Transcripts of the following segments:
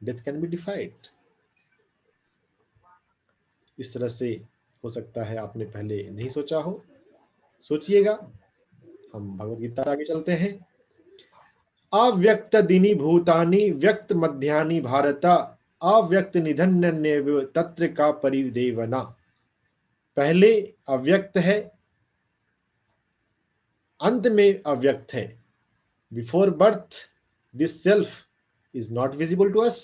Death can be डिफाइड। इस तरह से हो सकता है आपने पहले नहीं सोचा हो, सोचिएगा। हम भगवत गीता आगे चलते हैं। अव्यक्त दिनी भूतानि व्यक्त मध्यानि भारत अव्यक्त निधन्य तत्र का परिदेवना। पहले अव्यक्त है, अंत में अव्यक्त है। Before birth this self is not visible to us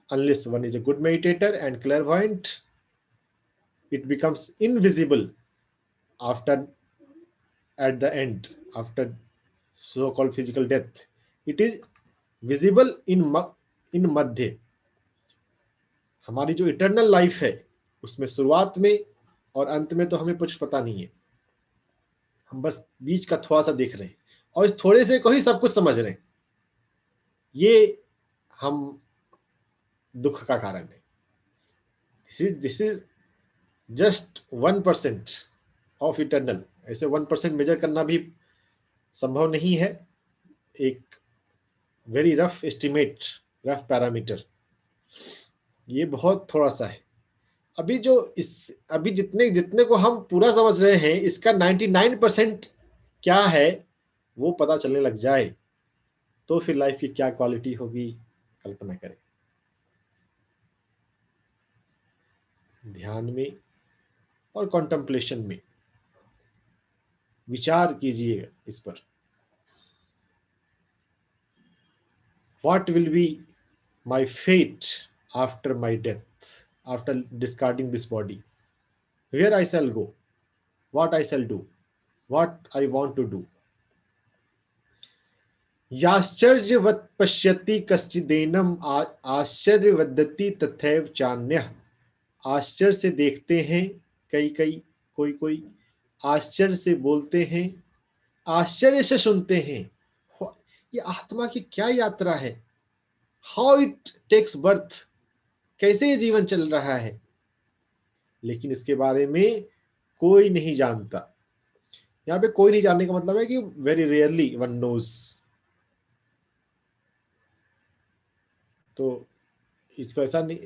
unless one is a good meditator and clairvoyant. It becomes invisible after, at the end, after so called physical death. It is visible in madhya। हमारी जो eternal life है उसमें शुरुआत में और अंत में तो हमें कुछ पता नहीं है, हम बस बीच का थोड़ा सा देख रहे हैं और इस थोड़े से को ही सब कुछ समझ रहे हैं। ये हम दुख का कारण है। This is just 1% of eternal. ऐसे 1% मेजर करना भी संभव नहीं है। एक very rough estimate, rough parameter, ये बहुत थोड़ा सा है। अभी जितने जितने को हम पूरा समझ रहे हैं, इसका 99% क्या है वो पता चलने लग जाए तो फिर लाइफ की क्या क्वालिटी होगी, कल्पना करें। ध्यान में और कॉन्टेम्पलेशन में विचार कीजिएगा इस पर। What will be my fate after my death, after discarding this body? Where I shall go? What I shall do? What I want to do? याश्चर्यवत् पश्यति कश्चिदेनम आश्चर्यवदति तथैव चान्यः। आश्चर्य से देखते हैं कोई कोई, आश्चर्य से बोलते हैं, आश्चर्य से सुनते हैं। ये आत्मा की क्या यात्रा है? हाउ इट टेक्स बर्थ, कैसे ये जीवन चल रहा है, लेकिन इसके बारे में कोई नहीं जानता। यहाँ पे कोई नहीं जानने का मतलब है कि वेरी रेयरली वन नोज। तो इसको ऐसा नहीं,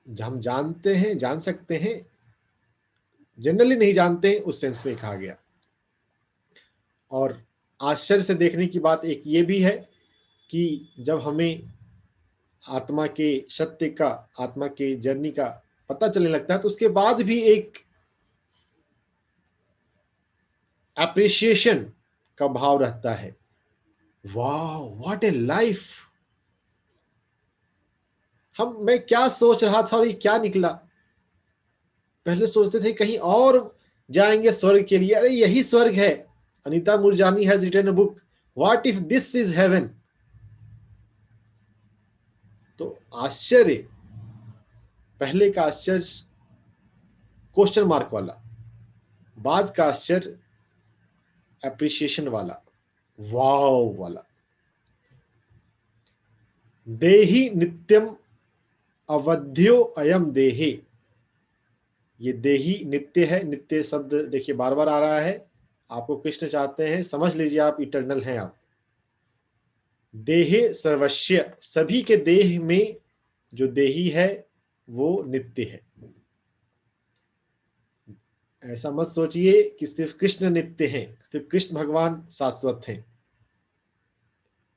हम जानते हैं, जान सकते हैं, जनरली नहीं जानते, उस सेंस में कहा गया। और आश्चर्य से देखने की बात एक ये भी है कि जब हमें आत्मा के सत्य का, आत्मा के जर्नी का पता चलने लगता है तो उसके बाद भी एक अप्रिसिएशन का भाव रहता है। वाह, व्हाट ए लाइफ! मैं क्या सोच रहा था और ये क्या निकला। पहले सोचते थे कहीं और जाएंगे स्वर्ग के लिए, अरे यही स्वर्ग है। Anita Moorjani has written a book, what if this is heaven. तो आश्चर्य, पहले का आश्चर्य क्वेश्चन मार्क वाला, बाद का आश्चर्य एप्रिसिएशन वाला, वाव वाला। देहि नित्यम अवध्यो अयम देहे। ये देही नित्य है। नित्य शब्द देखिए बार बार आ रहा है। आपको कृष्ण चाहते हैं, समझ लीजिए आप इटर्नल हैं। आप देहे सर्वस्य, सभी के देह में जो देही है वो नित्य है। ऐसा मत सोचिए कि सिर्फ कृष्ण नित्य हैं, सिर्फ कृष्ण भगवान शाश्वत हैं।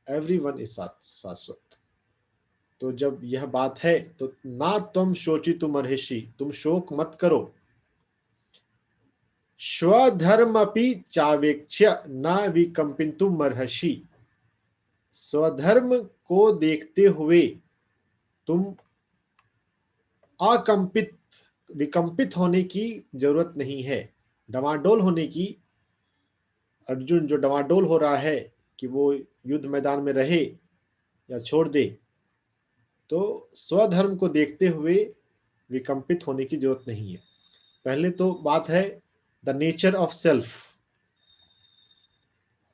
एवरीवन इज शाश्वत। तो जब यह बात है तो ना तुम शोची तुम अर्हिषि, तुम शोक मत करो। स्वधर्म अपि चावेक्ष्य न विकंपितुम अर्हसि। स्वधर्म को देखते हुए तुम अकंपित, विकंपित होने की जरूरत नहीं है, डमाडोल होने की। अर्जुन जो डमाडोल हो रहा है कि वो युद्ध मैदान में रहे या छोड़ दे, तो स्वधर्म को देखते हुए विकंपित होने की जरूरत नहीं है। पहले तो बात है द नेचर ऑफ सेल्फ,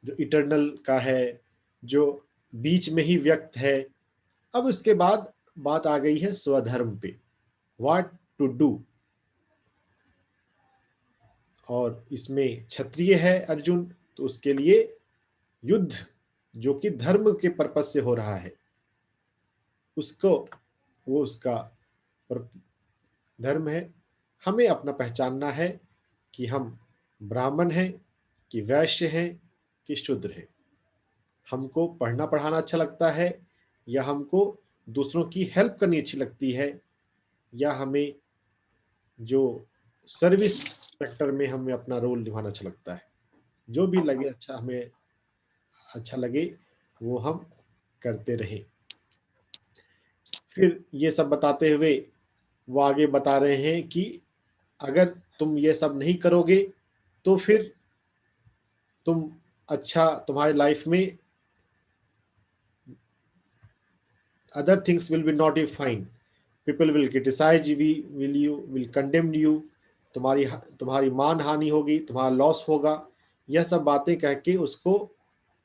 जो इटर्नल का है, जो बीच में ही व्यक्त है। अब उसके बाद बात आ गई है स्वधर्म पे, व्हाट टू डू। और इसमें क्षत्रिय है अर्जुन, तो उसके लिए युद्ध जो कि धर्म के पर्पस से हो रहा है, उसको वो उसका धर्म है। हमें अपना पहचानना है कि हम ब्राह्मण हैं, कि वैश्य हैं, कि शूद्र हैं। हमको पढ़ना पढ़ाना अच्छा लगता है, या हमको दूसरों की हेल्प करनी अच्छी लगती है, या हमें जो सर्विस सेक्टर में हमें अपना रोल निभाना अच्छा लगता है। जो भी लगे अच्छा, हमें अच्छा लगे वो हम करते रहें। फिर ये सब बताते हुए वो आगे बता रहे हैं कि अगर तुम ये सब नहीं करोगे तो फिर तुम अच्छा, तुम्हारी लाइफ में other things will be not be fine. People will criticize you, will condemn you. तुम्हारी तुम्हारी मान हानि होगी, तुम्हारा लॉस होगा। यह सब बातें कह के उसको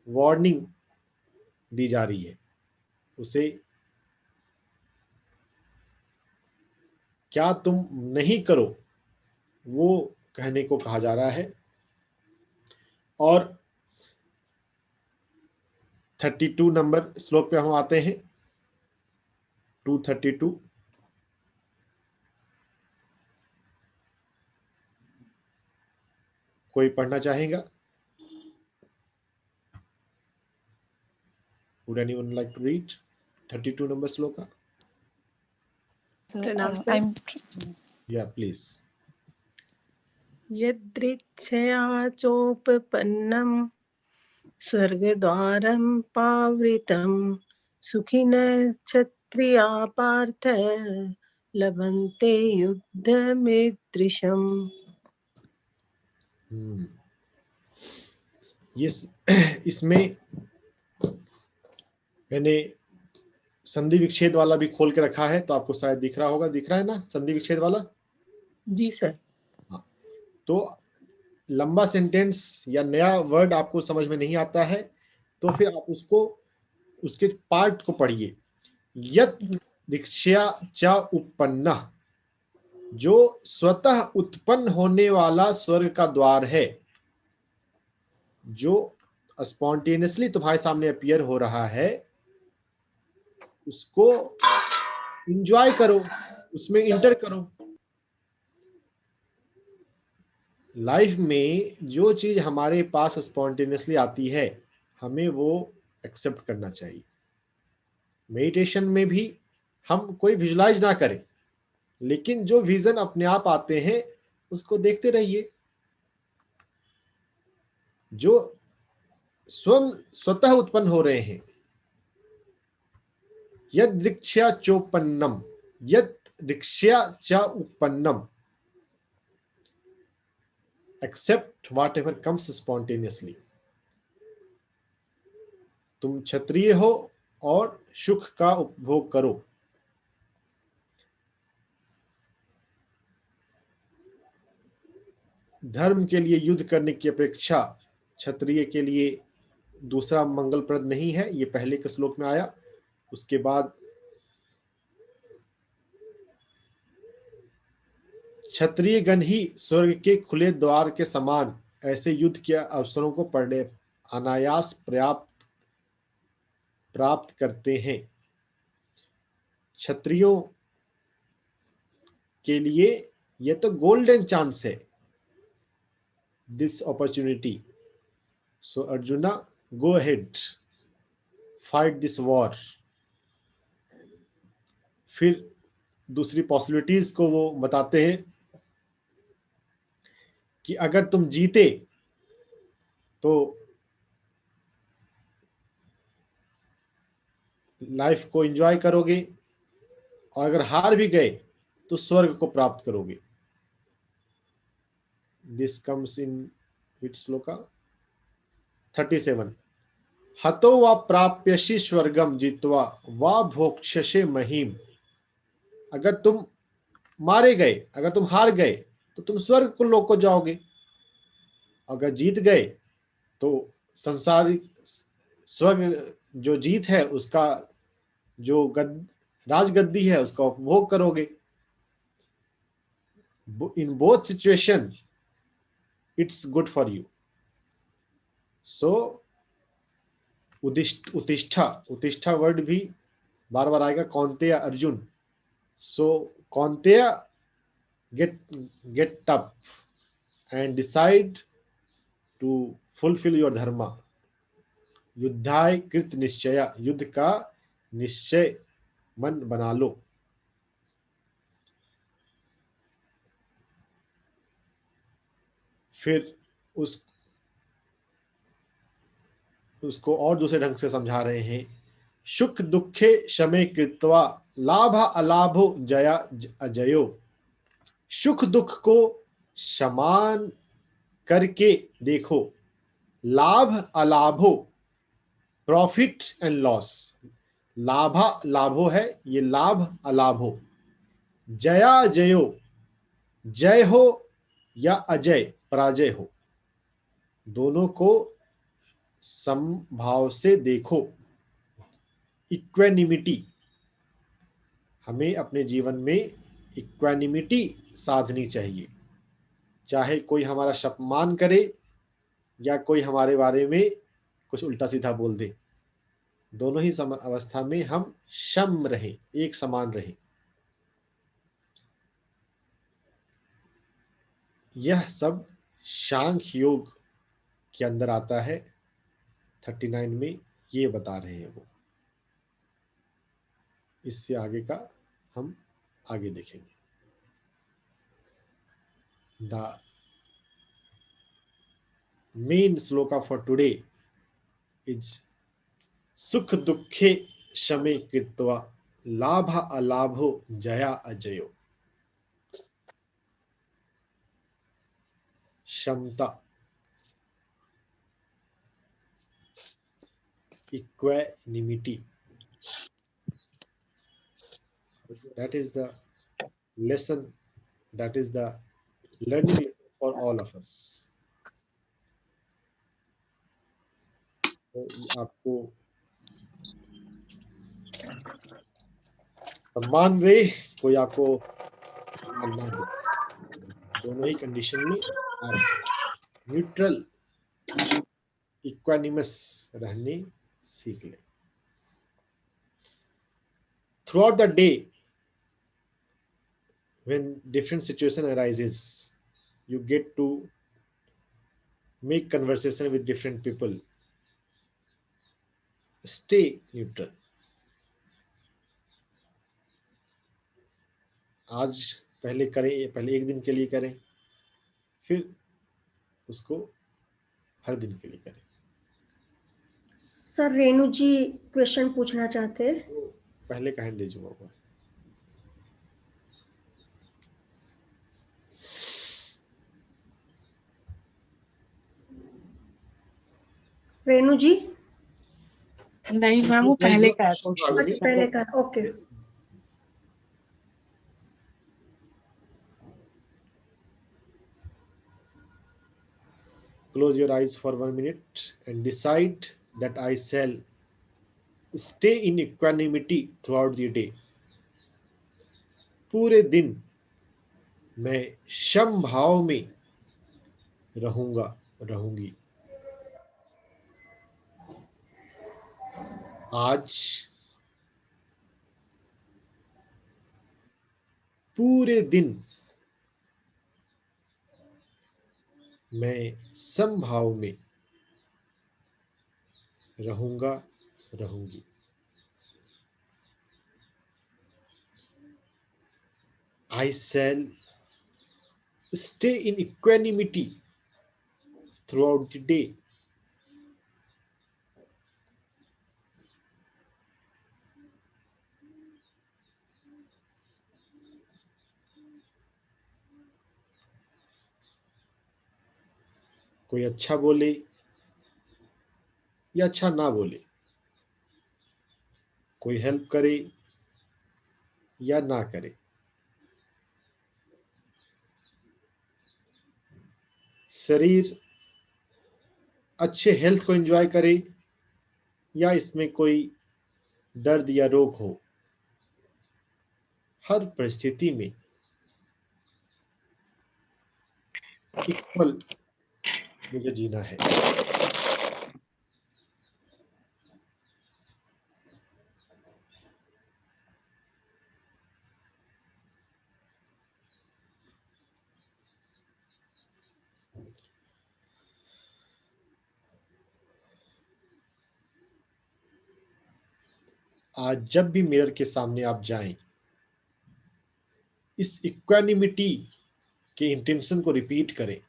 वार्निंग दी जा रही है। उसे क्या तुम नहीं करो वो कहने को कहा जा रहा है। और 32 नंबर श्लोक पे हम आते हैं। 232। कोई पढ़ना चाहेगा? Would anyone like to read 32 number sloka? I'm Yeah, please. यदृच्छया चोपपन्नं स्वर्गद्वारं पावृतं सुखिनः क्षत्रिया पार्थ लभन्ते युद्धमीदृशम्। इसमें मैंने संधि विच्छेद वाला भी खोल के रखा है, तो आपको शायद दिख रहा होगा। दिख रहा है ना संधि विच्छेद वाला? जी सर। हाँ, तो लंबा सेंटेंस या नया वर्ड आपको समझ में नहीं आता है तो फिर आप उसको, उसके पार्ट को पढ़िए। यत् दीक्षा च उत्पन्न, जो स्वतः उत्पन्न होने वाला स्वर्ग का द्वार है, जो स्पॉन्टेनियसली तुम्हारे सामने अपीयर हो रहा है, उसको एंजॉय करो, उसमें इंटर करो। लाइफ में जो चीज हमारे पास स्पॉन्टेनियसली आती है, हमें वो एक्सेप्ट करना चाहिए। मेडिटेशन में भी हम कोई विजुलाइज ना करें, लेकिन जो विजन अपने आप आते हैं उसको देखते रहिए। जो स्वतः उत्पन्न हो रहे हैं। यद दीक्षा चोपन्नम, यद दीक्षा च उत्पन्नम, except whatever comes spontaneously. तुम क्षत्रिय हो और सुख का उपभोग करो। धर्म के लिए युद्ध करने की अपेक्षा क्षत्रिय के लिए दूसरा मंगलप्रद नहीं है। ये पहले के श्लोक में आया। उसके बाद क्षत्रिय गण ही स्वर्ग के खुले द्वार के समान ऐसे युद्ध के अवसरों को पढ़ने अनायास प्राप्त करते हैं। क्षत्रियों के लिए यह तो गोल्डन चांस है, this opportunity. So arjuna, go ahead, fight this war. फिर दूसरी पॉसिबिलिटीज को वो बताते हैं कि अगर तुम जीते तो लाइफ को एंजॉय करोगे, और अगर हार भी गए तो स्वर्ग को प्राप्त करोगे। दिस कम्स इन विच श्लोका? 37। हतो वा प्राप्यसि स्वर्गम जित्वा वा भोक्ष्यसे महीम। अगर तुम मारे गए, अगर तुम हार गए तो तुम स्वर्ग को लोक को जाओगे। अगर जीत गए तो संसारिक स्वर्ग जो जीत है उसका जो राजगद्दी है उसका उपभोग करोगे। In both situation it's good for you. So उतिष्ठा, उतिष्ठा वर्ड भी बार बार आएगा। कौन्तेय Arjun, So Kaunteya, get up and decide to fulfill your dharma. युद्धाय कृत निश्चय, युद्ध का निश्चय मन बना लो. फिर उसको और दूसरे ढंग से समझा रहे हैं. सुख दुखे शमे कृत्वा लाभ अलाभो जया अजयो. सुख दुख को समान करके देखो. लाभ अलाभो, प्रॉफिट एंड लॉस. लाभा लाभो है, ये लाभ अलाभो. जया जयो, जय हो या अजय पराजय हो, दोनों को समभाव से देखो. इक्वेनिमिटी, हमें अपने जीवन में इक्वेनिमिटी साधनी चाहिए. चाहे कोई हमारा अपमान करे या कोई हमारे बारे में कुछ उल्टा सीधा बोल दे, दोनों ही अवस्था में हम सम रहें, एक समान रहें. यह सब सांख्य योग के अंदर आता है. 39 में ये बता रहे हैं वो. इससे आगे का हम आगे देखेंगे. The main shloka for today is सुख दुखे शमे कृत्वा लाभ अलाभो जया अजयो. क्षमता, equanimity, that is the lesson, that is the learning lesson for all of us. तो आपको सम्मान दे, कोई आपको सम्मान ना दे, दोनों ही कंडीशन में आप न्यूट्रल इक्वानिमस रहने सीख लें. Throughout the day, when different situation arises, you get to make conversation with different people. Stay neutral. आज पहले करें, पहले एक दिन के लिए करें, फिर उसको हर दिन के लिए करें. सर रेणु जी क्वेश्चन पूछना चाहते हैं. पहले का हैंड रेज हुआ हुआ है. रेणु जी नहीं मैम, वो पहले का है क्वेश्चन. अच्छा, पहले का. Okay. Close your eyes for 1 minute and decide that I shall stay in equanimity throughout the day. पूरे दिन मैं समभाव में रहूंगा, रहूंगी. आज पूरे दिन मैं समभाव में रहूंगा, रहूंगी. I shall stay in equanimity throughout the day. कोई अच्छा बोले या अच्छा ना बोले, कोई हेल्प करे या ना करे, शरीर अच्छे हेल्थ को एंजॉय करे या इसमें कोई दर्द या रोग हो, हर परिस्थिति में इक्वल मुझे जीना है. आज जब भी मिरर के सामने आप जाएं, इस इक्वानिमिटी के इंटेंशन को रिपीट करें।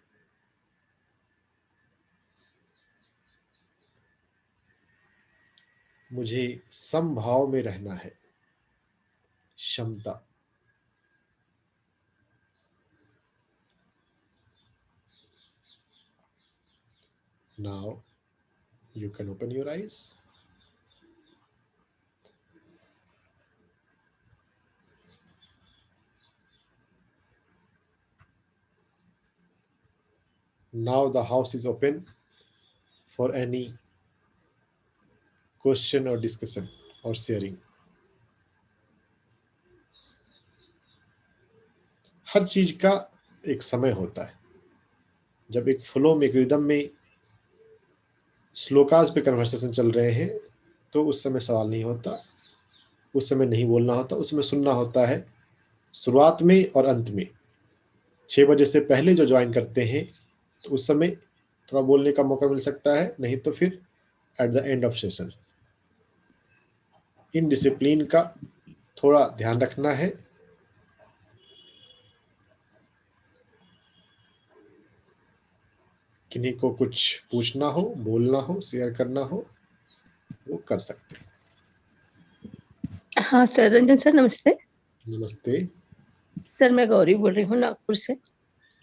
मुझे समभाव में रहना है, क्षमता। Now you can open your eyes. Now the house is open for any question or discussion or sharing. हर चीज का एक समय होता है। जब एक फ्लो में, एक रिदम में श्लोकास पे कन्वर्सेशन चल रहे हैं तो उस समय सवाल नहीं होता, उस समय नहीं बोलना होता, उस समय सुनना होता है। शुरुआत में और अंत में 6 बजे से पहले जो ज्वाइन करते हैं तो उस समय थोड़ा बोलने का मौका मिल सकता है, नहीं तो फिर at the end of session. In discipline का थोड़ा ध्यान रखना है। किन्हीं को कुछ पूछना हो, बोलना हो, शेयर करना हो, वो कर सकते हैं। हाँ सर, रंजन सर नमस्ते। नमस्ते सर मैं गौरी बोल रही हूँ नागपुर से।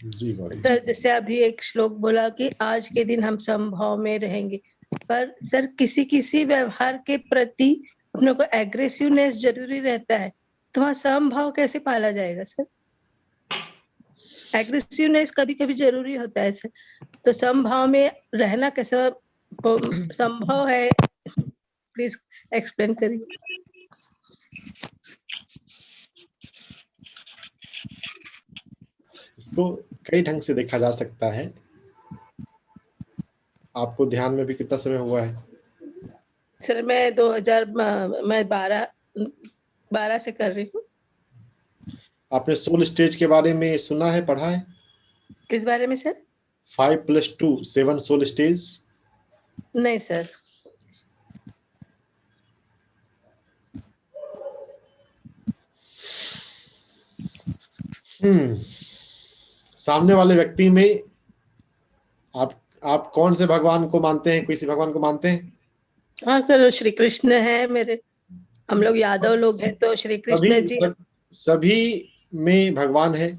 जी। गौरी सर जैसे अभी एक श्लोक बोला कि आज के दिन हम समभाव में रहेंगे, पर सर किसी किसी व्यवहार के प्रति अपने को एग्रेसिवनेस जरूरी रहता है, तो वहाँ समभाव कैसे पाला जाएगा सर? एग्रेसिवनेस कभी कभी जरूरी होता है सर, तो समभाव में रहना कैसा संभव है, प्लीज एक्सप्लेन करिए। इसको कई ढंग से देखा जा सकता है। आपको ध्यान में भी कितना समय हुआ है? सर मैं 2012 से कर रही हूँ। आपने सोल स्टेज के बारे में सुना है, पढ़ा है? किस बारे में सर? 5 + 2 7 soul stage. नहीं सर। सामने वाले व्यक्ति में आप कौन से भगवान को मानते हैं? किसी भगवान को मानते हैं? हाँ सर, श्री कृष्ण है मेरे, हम लोग यादव लोग हैं तो श्री कृष्ण जी। सभी में भगवान है।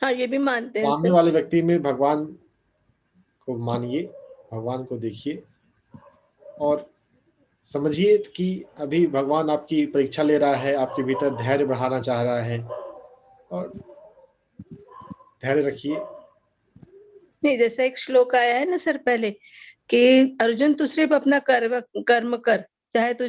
हाँ ये भी मानते हैं सामने सर। वाले व्यक्ति में भगवान को मानिए, भगवान को देखिए और समझिए कि अभी भगवान आपकी परीक्षा ले रहा है, आपके भीतर धैर्य बढ़ाना चाह रहा है और धैर्य रखिए। नहीं, जैसे एक श्लोक आया है ना सर पहले कि अर्जुन तू सिर्फ अपना कर्म कर, चाहे तू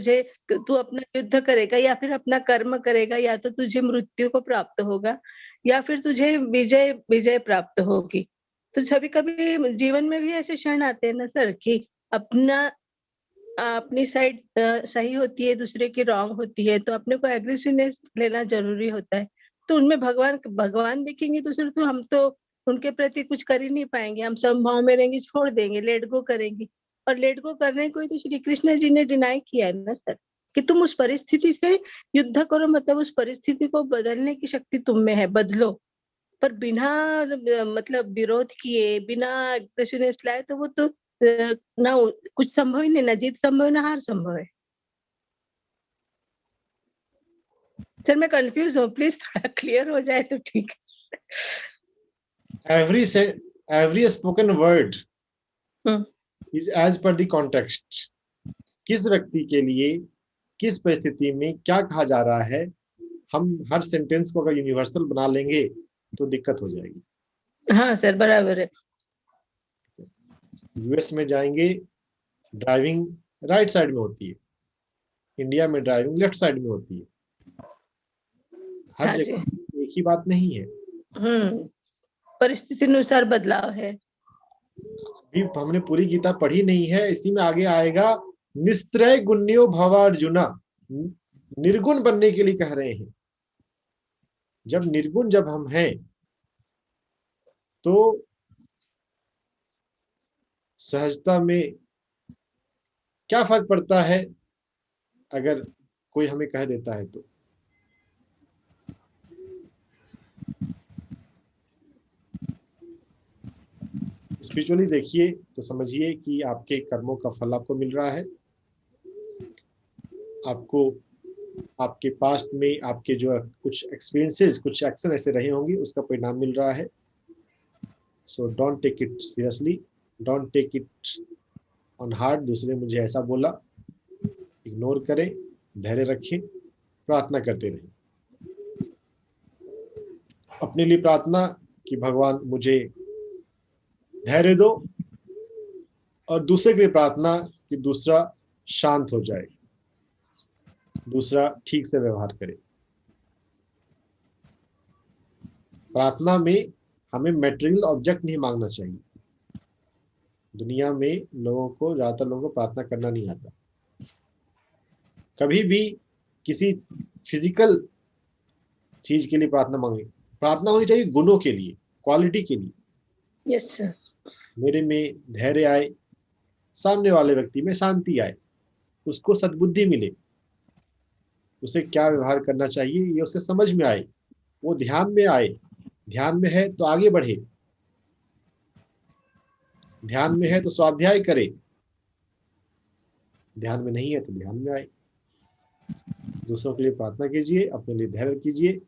अपना युद्ध करेगा या फिर अपना कर्म करेगा, या तो तुझे मृत्यु को प्राप्त होगा या फिर तुझे विजय प्राप्त होगी। तो सभी कभी जीवन में भी ऐसे क्षण आते हैं ना सर कि अपनी साइड सही होती है, दूसरे की रॉन्ग होती है, तो अपने को एग्रेसिवनेस लेना जरूरी होता है। तो उनमें भगवान दिखेंगे तो सिर्फ तो हम तो उनके प्रति कुछ कर ही नहीं पाएंगे, हम समभाव में रहेंगे, छोड़ देंगे, लेट गो करेंगे। और लेट गो करने को ही तो श्री कृष्ण जी ने डिनाई किया है ना सर, कि तुम उस परिस्थिति से युद्ध करो, मतलब उस परिस्थिति को बदलने की शक्ति तुम में है, बदलो। पर बिना मतलब विरोध किए, बिना एग्रेसिवनेस लाए तो वो तो ना कुछ संभव ही नहीं, ना जीत संभव है ना हार संभव है। सर मैं कंफ्यूज हूँ, प्लीज थोड़ा क्लियर हो जाए तो ठीक है। every spoken word is as per the context. किस व्यक्ति के लिए किस परिस्थिति में क्या कहा जा रहा है, हम हर सेंटेंस को अगर यूनिवर्सल बना लेंगे तो दिक्कत हो जाएगी। हाँ सर बराबर है। यूएस में जाएंगे, ड्राइविंग राइट साइड में होती है, इंडिया में ड्राइविंग लेफ्ट साइड में होती है। हर जगह एक ही बात नहीं है। परिस्थिति अनुसार बदलाव है। अभी हमने पूरी गीता पढ़ी नहीं है, इसी में आगे आएगा निस्त्रय गुण्यो भव अर्जुना, निर्गुण बनने के लिए कह रहे हैं। जब निर्गुण जब हम हैं तो सहजता में क्या फर्क पड़ता है अगर कोई हमें कह देता है तो। स्पिरिचुअली देखिए तो समझिए कि आपके कर्मों का फल आपको मिल रहा है। आपको आपके पास्ट में आपके जो कुछ एक्सपीरियंसेस, कुछ एक्शन ऐसे रहे होंगे, उसका परिणाम मिल रहा है। So don't take it seriously, don't take it on heart. दूसरे मुझे ऐसा बोला, इग्नोर करें, धैर्य रखें, प्रार्थना करते रहें। अपने लिए प्रार्थना कि भगवान मुझे धैर्य दो, और दूसरे के लिए प्रार्थना कि दूसरा शांत हो जाए, दूसरा ठीक से व्यवहार करे। प्रार्थना में हमें मटेरियल ऑब्जेक्ट नहीं मांगना चाहिए। दुनिया में लोगों को, ज्यादातर लोगों को प्रार्थना करना नहीं आता। कभी भी किसी फिजिकल चीज के लिए प्रार्थना मांगे। प्रार्थना होनी चाहिए गुणों के लिए, क्वालिटी के लिए। Yes sir. मेरे में धैर्य आए, सामने वाले व्यक्ति में शांति आए, उसको सद्बुद्धि मिले, उसे क्या व्यवहार करना चाहिए ये उसे समझ में आए, वो ध्यान में आए। ध्यान में है तो आगे बढ़े, ध्यान में है तो स्वाध्याय करे, ध्यान में नहीं है तो ध्यान में आए। दूसरों के लिए प्रार्थना कीजिए, अपने लिए धैर्य कीजिए,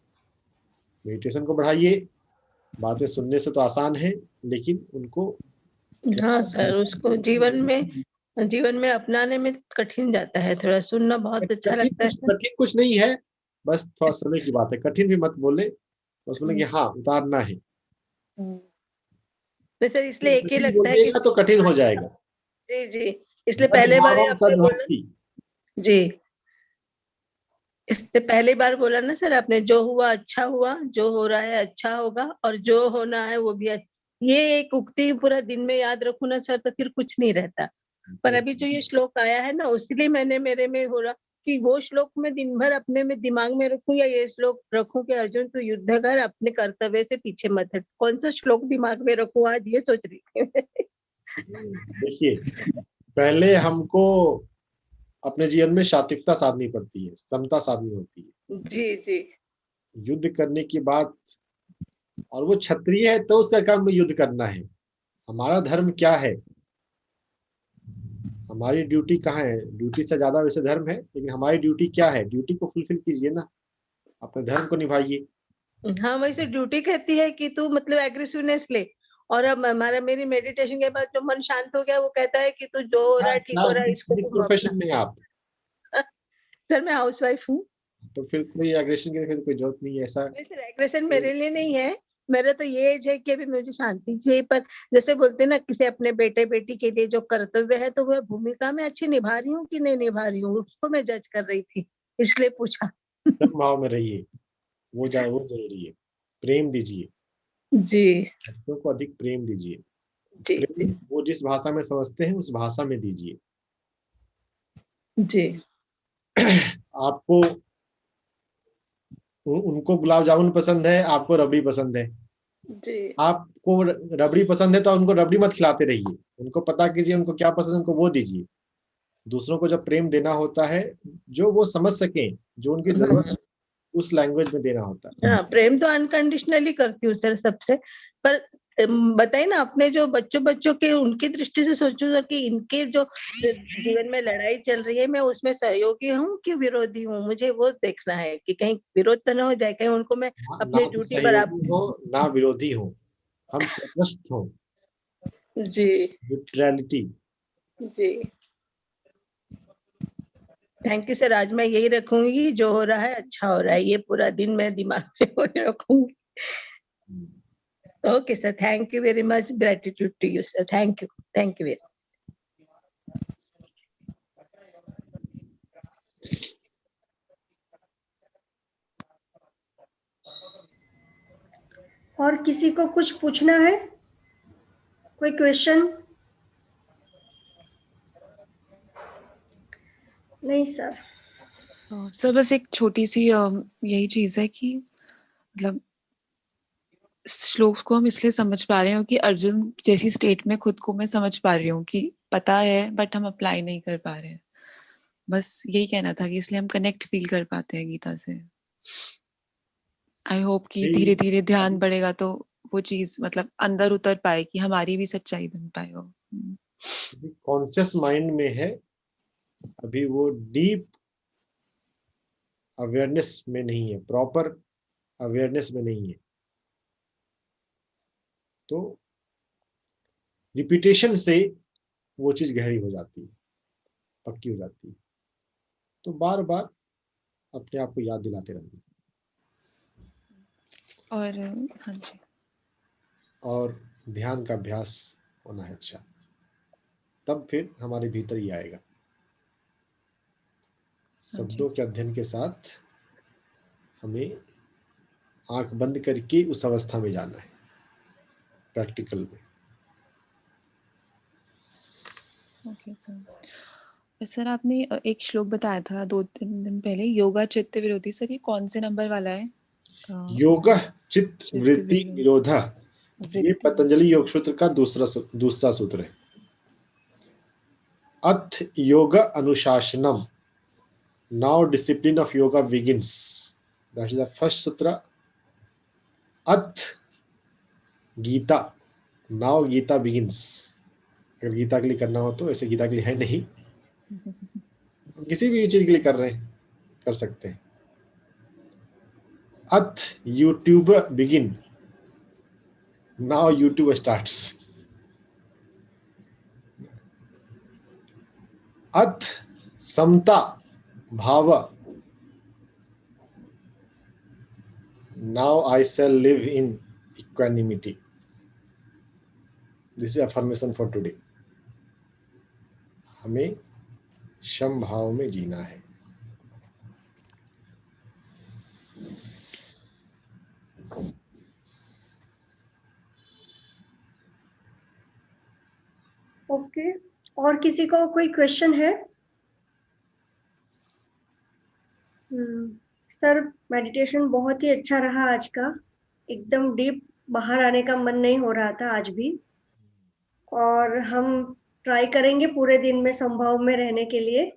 मेडिटेशन को बढ़ाइए। बातें सुनने से तो आसान है, लेकिन उनको हाँ सर, उसको जीवन में अपनाने में कठिन जाता है। थोड़ा सुनना बहुत अच्छा लगता है सर। कठिन कुछ नहीं है, बस थोड़ा समय की बात है। कठिन भी मत बोले, बस बोले कि हाँ उतारना है। नहीं सर, इसलिए एक ही कठिन लगता है कि बोलिएगा तो कठिन हो जाएगा। जी जी, इसलिए पहले बार ही आपने बोला जी, इससे पहली बार बोला ना सर आपने, जो हुआ अच्छा हुआ, जो हो रहा है अच्छा होगा, और जो होना है वो भी ये एक उक्ति पूरा दिन में याद रखूं ना सर, तो फिर कुछ नहीं रहता। पर अभी जो ये श्लोक आया है ना, उसलिए मैंने मेरे में हो रहा कि वो श्लोक में दिन भर अपने में दिमाग में रखूं, या ये श्लोक रखूं कि अर्जुन तू युद्ध कर, अपने कर्तव्य से पीछे मत हट। कौन सा श्लोक दिमाग में रखूं आज, ये सोच रही थी। देखिए, पहले हमको अपने जीवन में सात्विकता साधनी पड़ती है, समता साधनी होती है। जी जी। युद्ध करने की बात, और वो क्षत्रिय है तो उसका काम युद्ध करना है। हमारा धर्म क्या है, हमारी ड्यूटी कहाँ है? ड्यूटी से ज्यादा वैसे धर्म है, लेकिन हमारी ड्यूटी क्या है? ड्यूटी को फुलफिल कीजिए ना, अपने धर्म को निभाइए। हाँ, वैसे ड्यूटी कहती है कि तू मतलब एग्रेसिवनेस ले, और अब हमारा मेरी मेडिटेशन के बाद जो मन शांत हो गया, वो कहता है कि तू जो हो रहा है ठीक हो रहा है, इसको किस तुम प्रोफेशन अपना। में आप? सर मैं हाउसवाइफ हूँ। तो फिर कोई एग्रेशन की कोई जरूरत नहीं है ऐसा। नहीं सर, एग्रेशन मेरे लिए नहीं है। मेरा तो ये एज है कि अभी मुझे शांति चाहिए। पर जैसे बोलते हैं ना, किसी अपने बेटे बेटी के लिए जो कर्तव्य है, तो वह भूमिका में अच्छी निभा रही हूँ कि नहीं निभा रही हूँ, उसको मैं जज कर रही थी, इसलिए पूछा। सब भाव में रहिए, वो जरूरी है। प्रेम दीजिए, जी बच्चों को अधिक प्रेम दीजिए। जी जी प्रेम वो जिस भाषा में समझते हैं उस भाषा में दीजिए। जी। आपको उनको गुलाब जामुन पसंद है, आपको रबड़ी पसंद है। जी आपको रबड़ी पसंद है तो उनको रबड़ी मत खिलाते रहिए, उनको पता कीजिए उनको क्या पसंद है, उनको वो दीजिए। दूसरों को जब प्रेम देना होता है, जो वो समझ सकें, जो उनकी जरूरत है, उस लैंग्वेज में देना होता है। हाँ, प्रेम तो अनकंडीशनली करती हूँ सर सबसे। पर बताइए ना, अपने जो बच्चों के उनकी दृष्टि से सोचूं सर कि इनके जो जीवन में लड़ाई चल रही है, मैं उसमें सहयोगी हूँ कि विरोधी हूँ, मुझे वो देखना है कि कहीं विरोध तो ना हो जाए, कहीं उनको मैं ना अपनी तो ड्यूटी सहयोगी बराबर। हो ना विरोधी हो, हम तटस्थ हो, जी न्यूट्रलिटी। जी। थैंक यू सर, आज मैं यही रखूंगी, जो हो रहा है अच्छा हो रहा है, ये पूरा दिन मैं दिमाग में वही रखूंगी। Okay sir, thank you very much, gratitude to you sir, thank you very much. और किसी को कुछ पूछना है? कोई क्वेश्चन? नहीं सर। सर बस एक छोटी सी यही चीज है कि मतलब श्लोक को हम इसलिए समझ पा रहे हो कि अर्जुन जैसी स्टेट में खुद को मैं समझ पा रही हूँ कि पता है बट हम अप्लाई नहीं कर पा रहे हैं। बस यही कहना था कि इसलिए हम कनेक्ट फील कर पाते हैं गीता से। आई होप कि यही- धीरे धीरे ध्यान बढ़ेगा तो वो चीज मतलब अंदर उतर पाए कि हमारी भी सच्चाई बन पाए वो। कॉन्शियस माइंड में है, अभी वो डीप अवेयरनेस में नहीं है, प्रॉपर अवेयरनेस में नहीं है। तो रिपीटेशन से वो चीज गहरी हो जाती है, पक्की हो जाती है। तो बार बार अपने आप को याद दिलाते रहना, और हाँ जी, और ध्यान का अभ्यास होना है अच्छा, तब फिर हमारे भीतर ही आएगा। शब्दों के अध्ययन के साथ हमें आंख बंद करके उस अवस्था में जाना है, प्रैक्टिकल में। Okay sir. सर आपने एक श्लोक बताया था 2-3 दिन पहले, योगा चित्त विरोधी। सर ये कौन से नंबर वाला है? योगः चित्त चित्त वृत्ति विरोधी निरोधः, ये वृत्ति। पतंजलि योग सूत्र का दूसरा सूत्र है। अथ योग अनुशासनम, now discipline of yoga begins, that is the first sutra. Ath Gita, now Gita begins। अगर गीता के लिए करना हो तो, ऐसे गीता के लिए है नहीं, हम किसी भी चीज के लिए कर रहे हैं, कर सकते हैं। अथ YouTube begin, now YouTube starts. अथ समता भाव, now I shall live in equanimity. This is affirmation for today. हमें सम भाव में जीना है। ओके, और किसी को कोई क्वेश्चन है? सर मेडिटेशन बहुत ही अच्छा रहा आज का, एकदम डीप, बाहर आने का मन नहीं हो रहा था आज भी। और हम ट्राई करेंगे पूरे दिन में संभाव में रहने के लिए।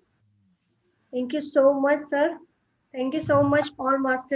Thank you so much sir, thank you so much all master.